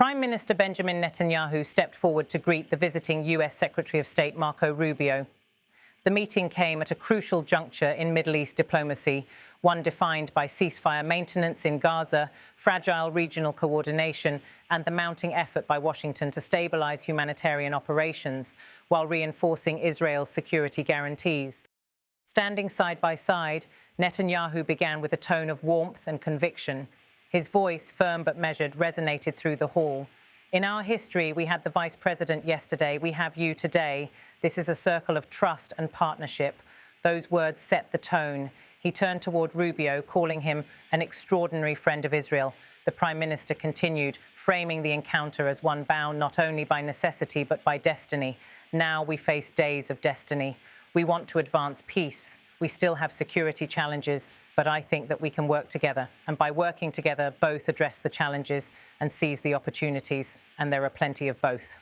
Prime Minister Benjamin Netanyahu stepped forward to greet the visiting US Secretary of State Marco Rubio. The meeting came at a crucial juncture in Middle East diplomacy, one defined by ceasefire maintenance in Gaza, fragile regional coordination, and the mounting effort by Washington to stabilize humanitarian operations while reinforcing Israel's security guarantees. Standing side by side, Netanyahu began with a tone of warmth and conviction. His voice, firm but measured, resonated through the hall. In our history, we had the Vice President yesterday. We have you today. This is a circle of trust and partnership. Those words set the tone. He turned toward Rubio, calling him an extraordinary friend of Israel. The Prime Minister continued, framing the encounter as one bound not only by necessity but by destiny. Now we face days of destiny. We want to advance peace. We still have security challenges, but I think that we can work together. And by working together, both address the challenges and seize the opportunities. And there are plenty of both.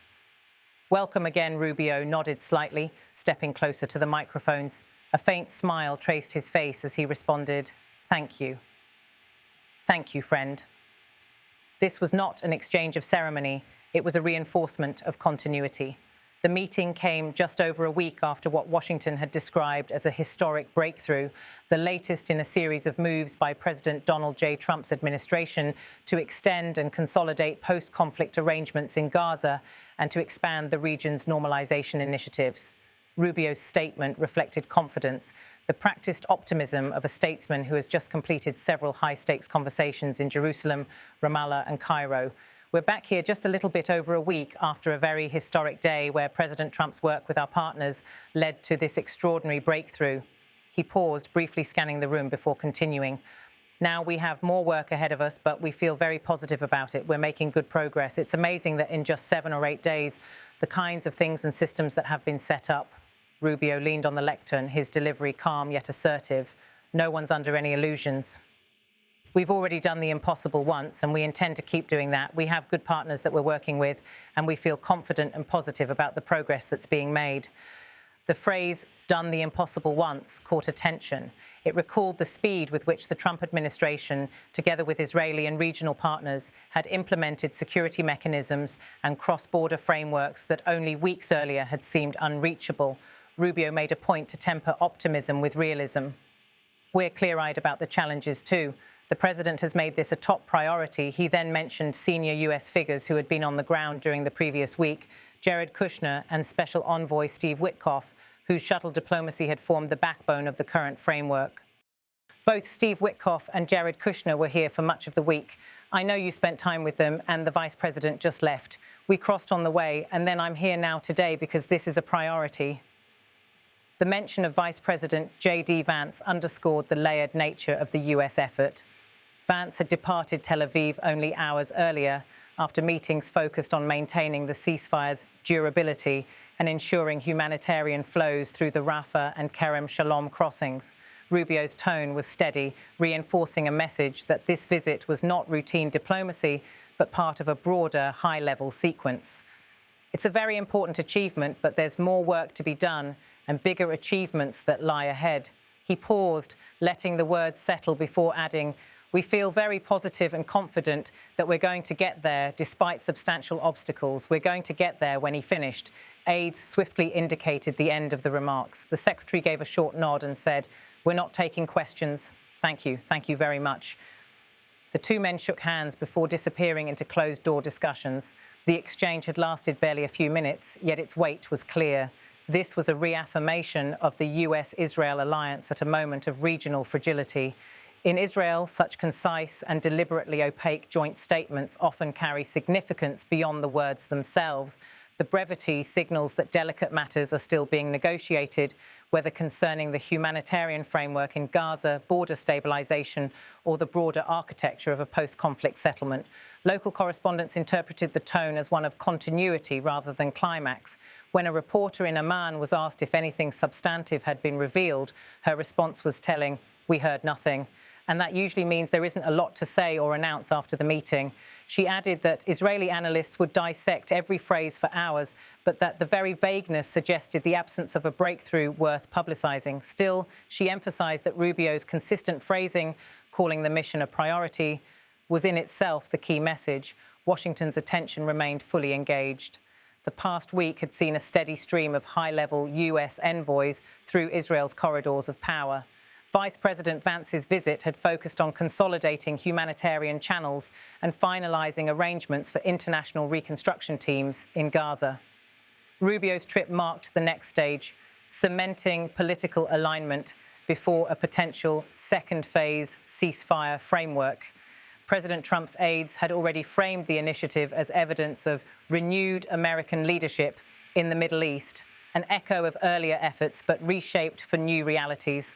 Welcome again, Rubio nodded slightly, stepping closer to the microphones. A faint smile traced his face as he responded, "Thank you. Thank you, friend." This was not an exchange of ceremony. It was a reinforcement of continuity. The meeting came just over a week after what Washington had described as a historic breakthrough, the latest in a series of moves by President Donald J. Trump's administration to extend and consolidate post-conflict arrangements in Gaza and to expand the region's normalization initiatives. Rubio's statement reflected confidence, the practiced optimism of a statesman who has just completed several high-stakes conversations in Jerusalem, Ramallah, and Cairo. We're back here just a little bit over a week after a very historic day where President Trump's work with our partners led to this extraordinary breakthrough. He paused, briefly scanning the room before continuing. Now we have more work ahead of us, but we feel very positive about it. We're making good progress. It's amazing that in just 7 or 8 days, the kinds of things and systems that have been set up. Rubio leaned on the lectern, his delivery calm yet assertive. No one's under any illusions. We've already done the impossible once, and we intend to keep doing that. We have good partners that we're working with, and we feel confident and positive about the progress that's being made. The phrase, "done the impossible once," caught attention. It recalled the speed with which the Trump administration, together with Israeli and regional partners, had implemented security mechanisms and cross-border frameworks that only weeks earlier had seemed unreachable. Rubio made a point to temper optimism with realism. We're clear-eyed about the challenges too. The president has made this a top priority. He then mentioned senior US figures who had been on the ground during the previous week, Jared Kushner and Special Envoy Steve Witkoff, whose shuttle diplomacy had formed the backbone of the current framework. Both Steve Witkoff and Jared Kushner were here for much of the week. I know you spent time with them, and the vice president just left. We crossed on the way, and then I'm here now today because this is a priority. The mention of Vice President J.D. Vance underscored the layered nature of the US effort. Vance had departed Tel Aviv only hours earlier after meetings focused on maintaining the ceasefire's durability and ensuring humanitarian flows through the Rafah and Kerem Shalom crossings. Rubio's tone was steady, reinforcing a message that this visit was not routine diplomacy, but part of a broader, high-level sequence. It's a very important achievement, but there's more work to be done and bigger achievements that lie ahead. He paused, letting the words settle before adding, "We feel very positive and confident that we're going to get there despite substantial obstacles. We're going to get there." When he finished, aides swiftly indicated the end of the remarks. The secretary gave a short nod and said, "We're not taking questions. Thank you. Thank you very much." The two men shook hands before disappearing into closed-door discussions. The exchange had lasted barely a few minutes, yet its weight was clear. This was a reaffirmation of the US-Israel alliance at a moment of regional fragility. In Israel, such concise and deliberately opaque joint statements often carry significance beyond the words themselves. The brevity signals that delicate matters are still being negotiated, whether concerning the humanitarian framework in Gaza, border stabilization, or the broader architecture of a post-conflict settlement. Local correspondents interpreted the tone as one of continuity rather than climax. When a reporter in Amman was asked if anything substantive had been revealed, her response was telling, "We heard nothing." And that usually means there isn't a lot to say or announce after the meeting. She added that Israeli analysts would dissect every phrase for hours, but that the very vagueness suggested the absence of a breakthrough worth publicizing. Still, she emphasized that Rubio's consistent phrasing, calling the mission a priority, was in itself the key message. Washington's attention remained fully engaged. The past week had seen a steady stream of high-level US envoys through Israel's corridors of power. Vice President Vance's visit had focused on consolidating humanitarian channels and finalizing arrangements for international reconstruction teams in Gaza. Rubio's trip marked the next stage, cementing political alignment before a potential second-phase ceasefire framework. President Trump's aides had already framed the initiative as evidence of renewed American leadership in the Middle East, an echo of earlier efforts but reshaped for new realities.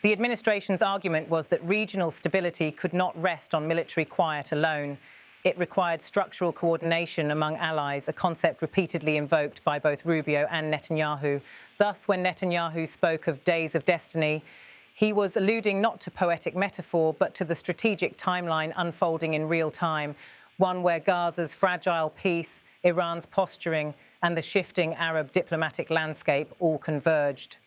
The administration's argument was that regional stability could not rest on military quiet alone. It required structural coordination among allies, a concept repeatedly invoked by both Rubio and Netanyahu. Thus, when Netanyahu spoke of days of destiny, he was alluding not to poetic metaphor, but to the strategic timeline unfolding in real time, one where Gaza's fragile peace, Iran's posturing, and the shifting Arab diplomatic landscape all converged.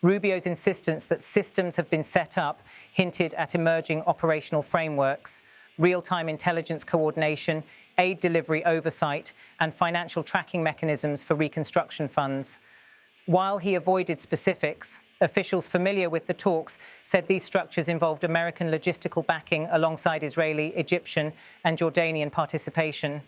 Rubio's insistence that systems have been set up hinted at emerging operational frameworks, real-time intelligence coordination, aid delivery oversight, and financial tracking mechanisms for reconstruction funds. While he avoided specifics, officials familiar with the talks said these structures involved American logistical backing alongside Israeli, Egyptian, and Jordanian participation.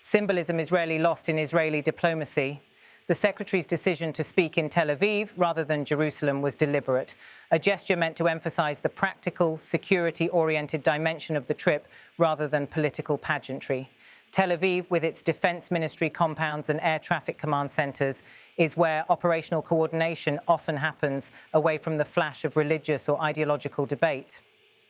Symbolism is rarely lost in Israeli diplomacy. The secretary's decision to speak in Tel Aviv rather than Jerusalem was deliberate, a gesture meant to emphasize the practical, security-oriented dimension of the trip rather than political pageantry. Tel Aviv, with its defense ministry compounds and air traffic command centers, is where operational coordination often happens, away from the flash of religious or ideological debate.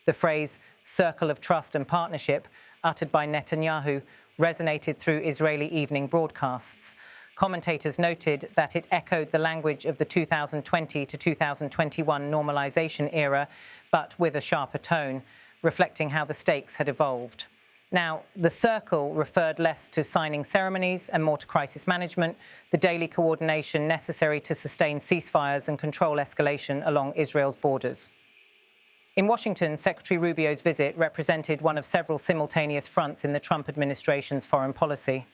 The phrase "circle of trust and partnership," uttered by Netanyahu, resonated through Israeli evening broadcasts. Commentators noted that it echoed the language of the 2020 to 2021 normalization era, but with a sharper tone, reflecting how the stakes had evolved. Now, the circle referred less to signing ceremonies and more to crisis management, the daily coordination necessary to sustain ceasefires and control escalation along Israel's borders. In Washington, Secretary Rubio's visit represented one of several simultaneous fronts in the Trump administration's foreign policy.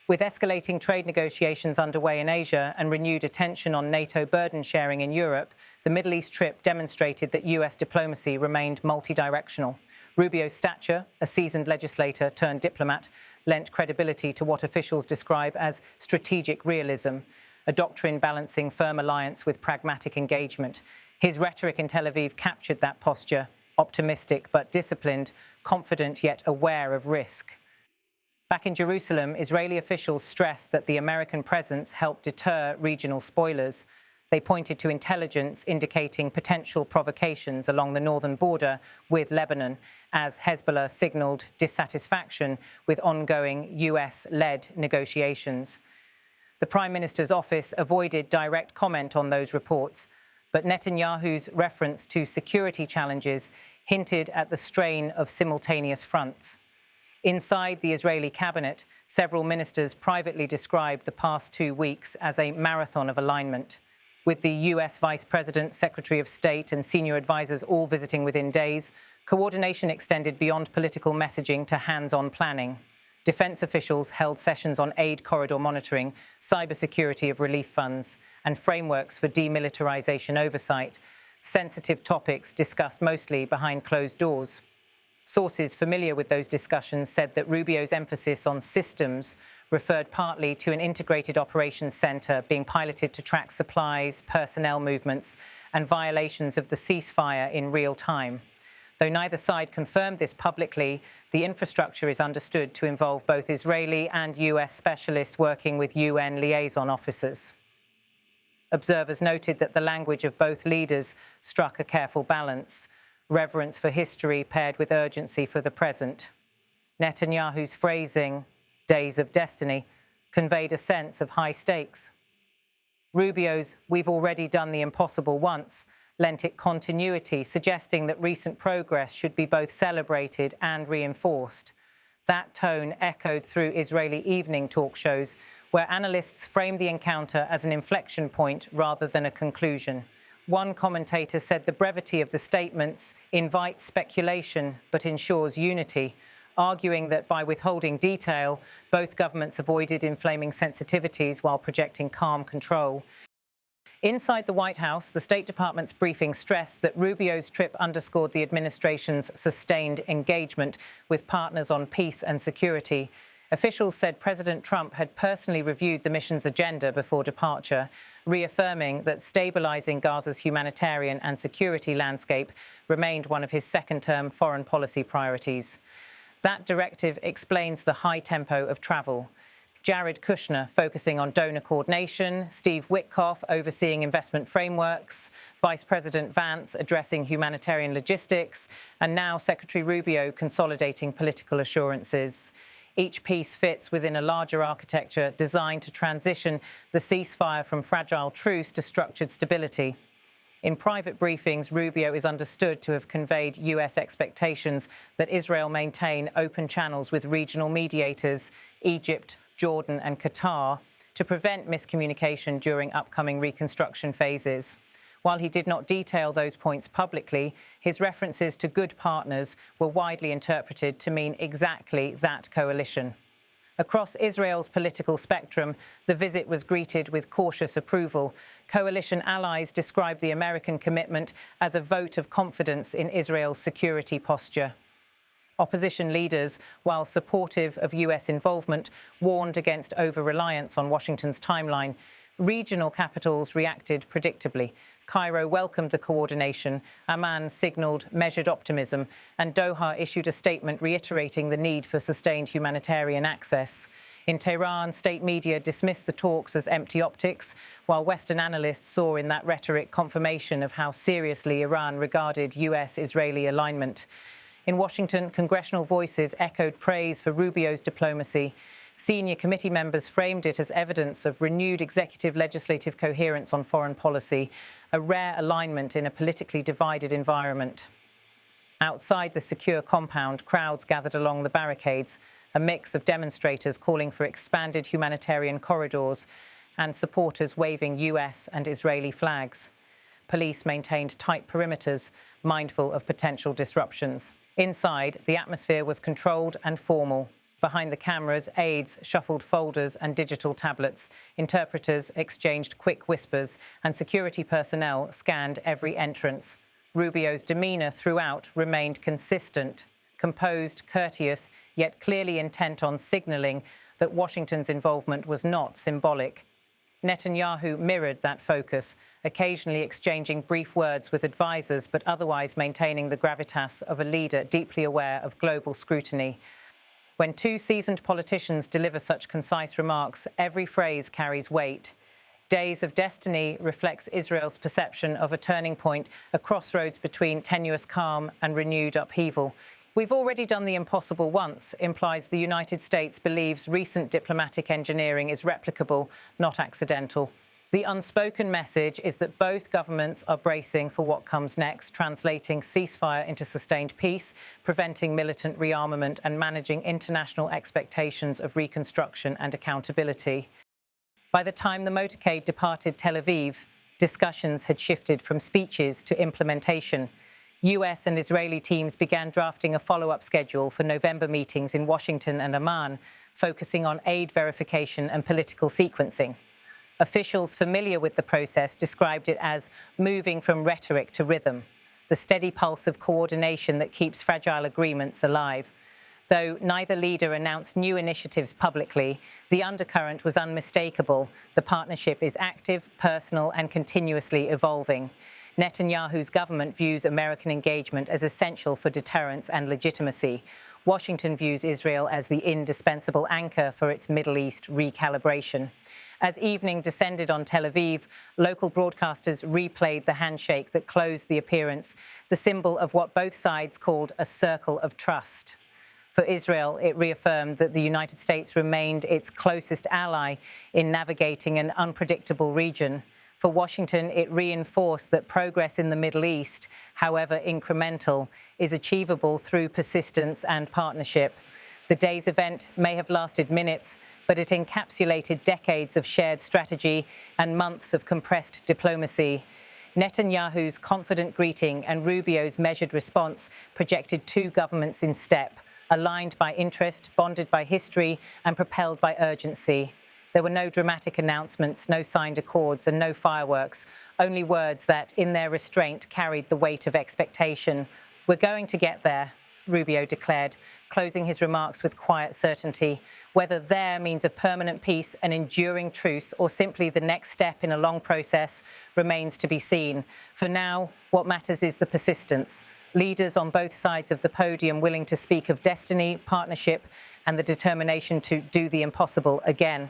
With escalating trade negotiations underway in Asia and renewed attention on NATO burden sharing in Europe, the Middle East trip demonstrated that US diplomacy remained multidirectional. Rubio's stature, a seasoned legislator turned diplomat, lent credibility to what officials describe as strategic realism, a doctrine balancing firm alliance with pragmatic engagement. His rhetoric in Tel Aviv captured that posture, optimistic but disciplined, confident yet aware of risk. Back in Jerusalem, Israeli officials stressed that the American presence helped deter regional spoilers. They pointed to intelligence indicating potential provocations along the northern border with Lebanon, as Hezbollah signaled dissatisfaction with ongoing US-led negotiations. The Prime Minister's office avoided direct comment on those reports, but Netanyahu's reference to security challenges hinted at the strain of simultaneous fronts. Inside the Israeli cabinet, several ministers privately described the past 2 weeks as a marathon of alignment. With the US Vice President, Secretary of State, and senior advisors all visiting within days, coordination extended beyond political messaging to hands-on planning. Defense officials held sessions on aid corridor monitoring, cybersecurity of relief funds, and frameworks for demilitarization oversight, sensitive topics discussed mostly behind closed doors. Sources familiar with those discussions said that Rubio's emphasis on systems referred partly to an integrated operations center being piloted to track supplies, personnel movements, and violations of the ceasefire in real time. Though neither side confirmed this publicly, the infrastructure is understood to involve both Israeli and US specialists working with UN liaison officers. Observers noted that the language of both leaders struck a careful balance, reverence for history paired with urgency for the present. Netanyahu's phrasing, "days of destiny," conveyed a sense of high stakes. Rubio's "we've already done the impossible once" lent it continuity, suggesting that recent progress should be both celebrated and reinforced. That tone echoed through Israeli evening talk shows, where analysts framed the encounter as an inflection point rather than a conclusion. One commentator said the brevity of the statements invites speculation but ensures unity. arguing that by withholding detail, both governments avoided inflaming sensitivities while projecting calm control. Inside the White House, the State Department's briefing stressed that Rubio's trip underscored the administration's sustained engagement with partners on peace and security. Officials said President Trump had personally reviewed the mission's agenda before departure, reaffirming that stabilizing Gaza's humanitarian and security landscape remained one of his second-term foreign policy priorities. That directive explains the high tempo of travel. Jared Kushner focusing on donor coordination, Steve Witkoff overseeing investment frameworks, Vice President Vance addressing humanitarian logistics, and now Secretary Rubio consolidating political assurances. Each piece fits within a larger architecture designed to transition the ceasefire from fragile truce to structured stability. In private briefings, Rubio is understood to have conveyed US expectations that Israel maintain open channels with regional mediators, Egypt, Jordan and Qatar, to prevent miscommunication during upcoming reconstruction phases. While he did not detail those points publicly, his references to good partners were widely interpreted to mean exactly that coalition. Across Israel's political spectrum, the visit was greeted with cautious approval. Coalition allies described the American commitment as a vote of confidence in Israel's security posture. Opposition leaders, while supportive of US involvement, warned against over-reliance on Washington's timeline. Regional capitals reacted predictably. Cairo welcomed the coordination, Amman signalled measured optimism, and Doha issued a statement reiterating the need for sustained humanitarian access. In Tehran, state media dismissed the talks as empty optics, while Western analysts saw in that rhetoric confirmation of how seriously Iran regarded US-Israeli alignment. In Washington, congressional voices echoed praise for Rubio's diplomacy. Senior committee members framed it as evidence of renewed executive-legislative coherence on foreign policy, a rare alignment in a politically divided environment. Outside the secure compound, crowds gathered along the barricades, a mix of demonstrators calling for expanded humanitarian corridors and supporters waving US and Israeli flags. Police maintained tight perimeters, mindful of potential disruptions. Inside, the atmosphere was controlled and formal. Behind the cameras, aides shuffled folders and digital tablets. Interpreters exchanged quick whispers, and security personnel scanned every entrance. Rubio's demeanor throughout remained consistent, composed, courteous, yet clearly intent on signaling that Washington's involvement was not symbolic. Netanyahu mirrored that focus, occasionally exchanging brief words with advisers, but otherwise maintaining the gravitas of a leader deeply aware of global scrutiny. When two seasoned politicians deliver such concise remarks, every phrase carries weight. Days of Destiny reflects Israel's perception of a turning point, a crossroads between tenuous calm and renewed upheaval. We've already done the impossible once, implies the United States believes recent diplomatic engineering is replicable, not accidental. The unspoken message is that both governments are bracing for what comes next, translating ceasefire into sustained peace, preventing militant rearmament, and managing international expectations of reconstruction and accountability. By the time the motorcade departed Tel Aviv, discussions had shifted from speeches to implementation. US and Israeli teams began drafting a follow-up schedule for November meetings in Washington and Amman, focusing on aid verification and political sequencing. Officials familiar with the process described it as moving from rhetoric to rhythm, the steady pulse of coordination that keeps fragile agreements alive. Though neither leader announced new initiatives publicly, the undercurrent was unmistakable. The partnership is active, personal, and continuously evolving. Netanyahu's government views American engagement as essential for deterrence and legitimacy. Washington views Israel as the indispensable anchor for its Middle East recalibration. As evening descended on Tel Aviv, local broadcasters replayed the handshake that closed the appearance, the symbol of what both sides called a circle of trust. For Israel, it reaffirmed that the United States remained its closest ally in navigating an unpredictable region. For Washington, it reinforced that progress in the Middle East, however incremental, is achievable through persistence and partnership. The day's event may have lasted minutes, but it encapsulated decades of shared strategy and months of compressed diplomacy. Netanyahu's confident greeting and Rubio's measured response projected two governments in step, aligned by interest, bonded by history, and propelled by urgency. There were no dramatic announcements, no signed accords, and no fireworks, only words that, in their restraint, carried the weight of expectation. We're going to get there, Rubio declared, closing his remarks with quiet certainty. Whether there means a permanent peace, an enduring truce, or simply the next step in a long process remains to be seen. For now, what matters is the persistence. Leaders on both sides of the podium willing to speak of destiny, partnership, and the determination to do the impossible again.